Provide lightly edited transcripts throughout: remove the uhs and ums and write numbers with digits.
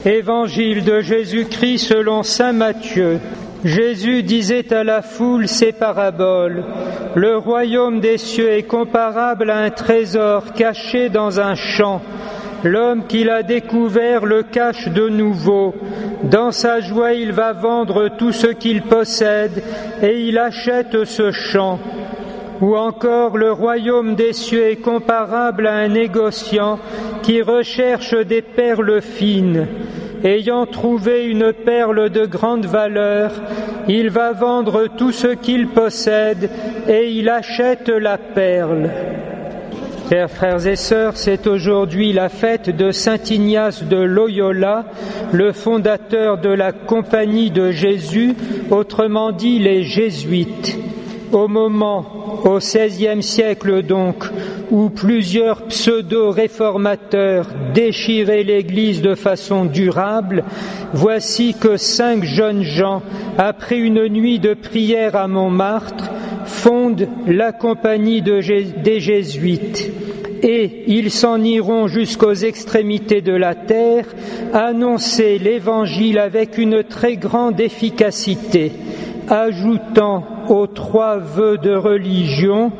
Évangile de Jésus-Christ selon saint Matthieu. Jésus disait à la foule ces paraboles. Le royaume des cieux est comparable à un trésor caché dans un champ. L'homme qui l'a découvert le cache de nouveau. Dans sa joie, il va vendre tout ce qu'il possède et il achète ce champ. Ou encore, le royaume des cieux est comparable à un négociant qui recherche des perles fines. Ayant trouvé une perle de grande valeur, il va vendre tout ce qu'il possède et il achète la perle. Chers frères et sœurs, c'est aujourd'hui la fête de saint Ignace de Loyola, le fondateur de la Compagnie de Jésus, autrement dit les Jésuites. Au moment, au XVIe siècle donc, où plusieurs pseudo-réformateurs déchiraient l'Église de façon durable, voici que 5 jeunes gens, après une nuit de prière à Montmartre, fondent la Compagnie des Jésuites. Et ils s'en iront jusqu'aux extrémités de la terre, annoncer l'Évangile avec une très grande efficacité, ajoutant aux 3 vœux de religion,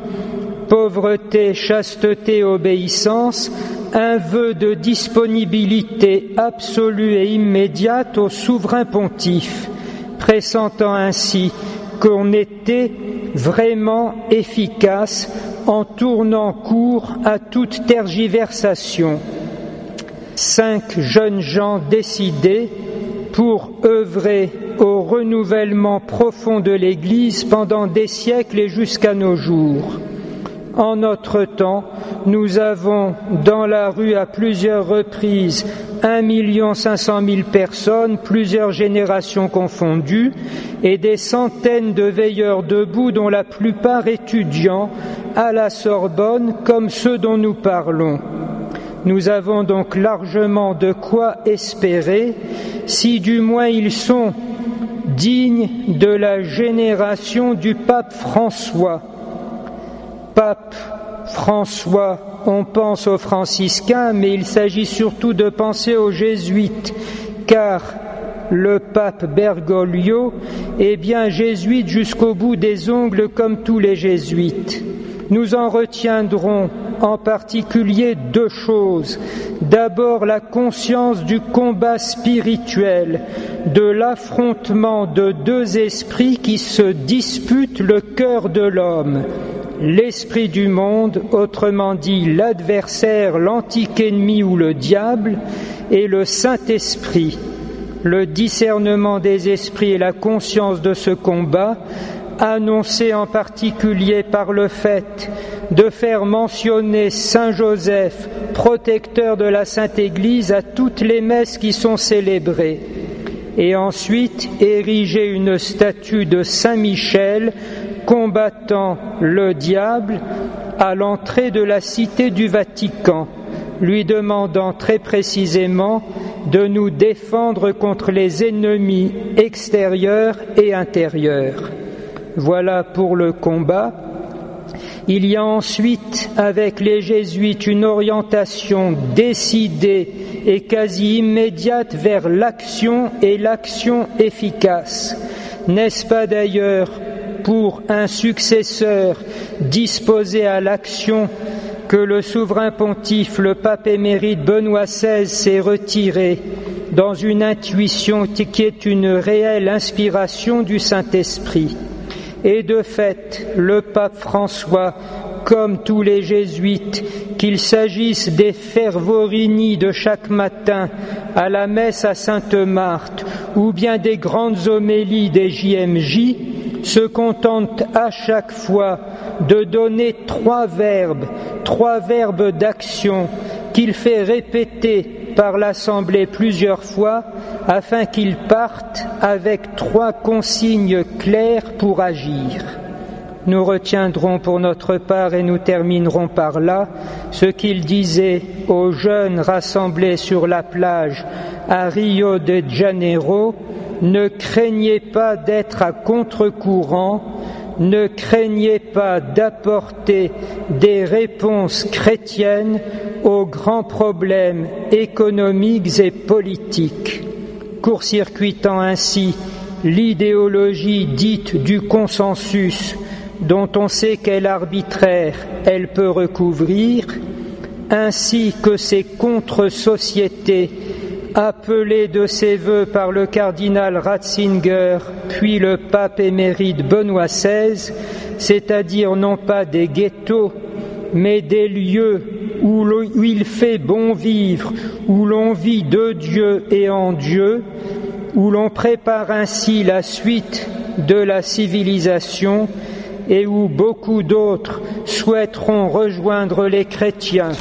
pauvreté, chasteté, obéissance, un vœu de disponibilité absolue et immédiate au souverain pontife, pressentant ainsi qu'on était vraiment efficace en tournant court à toute tergiversation. 5 jeunes gens décidés pour œuvrer au renouvellement profond de l'Église pendant des siècles et jusqu'à nos jours. En notre temps, nous avons dans la rue à plusieurs reprises 1 500 000 personnes, plusieurs générations confondues, et des centaines de veilleurs debout dont la plupart étudiants à la Sorbonne comme ceux dont nous parlons. Nous avons donc largement de quoi espérer, si du moins ils sont dignes de la génération du pape François. Pape François, on pense aux franciscains, mais il s'agit surtout de penser aux jésuites, car le pape Bergoglio est bien jésuite jusqu'au bout des ongles comme tous les jésuites. Nous en retiendrons en particulier 2 choses. D'abord, la conscience du combat spirituel, de l'affrontement de 2 esprits qui se disputent le cœur de l'homme. L'esprit du monde, autrement dit l'adversaire, l'antique ennemi ou le diable, et le Saint-Esprit. Le discernement des esprits et la conscience de ce combat, annoncé en particulier par le fait de faire mentionner Saint Joseph, protecteur de la Sainte Église, à toutes les messes qui sont célébrées. Et ensuite, ériger une statue de Saint Michel, combattant le diable, à l'entrée de la cité du Vatican, lui demandant très précisément de nous défendre contre les ennemis extérieurs et intérieurs. Voilà pour le combat. Il y a ensuite, avec les jésuites, une orientation décidée et quasi immédiate vers l'action et l'action efficace. N'est-ce pas d'ailleurs pour un successeur disposé à l'action que le souverain pontife, le pape émérite Benoît XVI, s'est retiré dans une intuition qui est une réelle inspiration du Saint-Esprit. Et de fait, le pape François, comme tous les jésuites, qu'il s'agisse des fervorini de chaque matin à la messe à Sainte-Marthe ou bien des grandes homélies des JMJ, se contente à chaque fois de donner 3 verbes d'action qu'il fait répéter par l'Assemblée plusieurs fois afin qu'ils partent avec 3 consignes claires pour agir. Nous retiendrons pour notre part et nous terminerons par là ce qu'il disait aux jeunes rassemblés sur la plage à Rio de Janeiro: ne craignez pas d'être à contre-courant, ne craignez pas d'apporter des réponses chrétiennes aux grands problèmes économiques et politiques, court-circuitant ainsi l'idéologie dite du consensus, dont on sait quel arbitraire elle peut recouvrir, ainsi que ces contre-sociétés appelées de ses vœux par le cardinal Ratzinger, puis le pape émérite Benoît XVI, c'est-à-dire non pas des ghettos, mais des lieux où il fait bon vivre, où l'on vit de Dieu et en Dieu, où l'on prépare ainsi la suite de la civilisation et où beaucoup d'autres souhaiteront rejoindre les chrétiens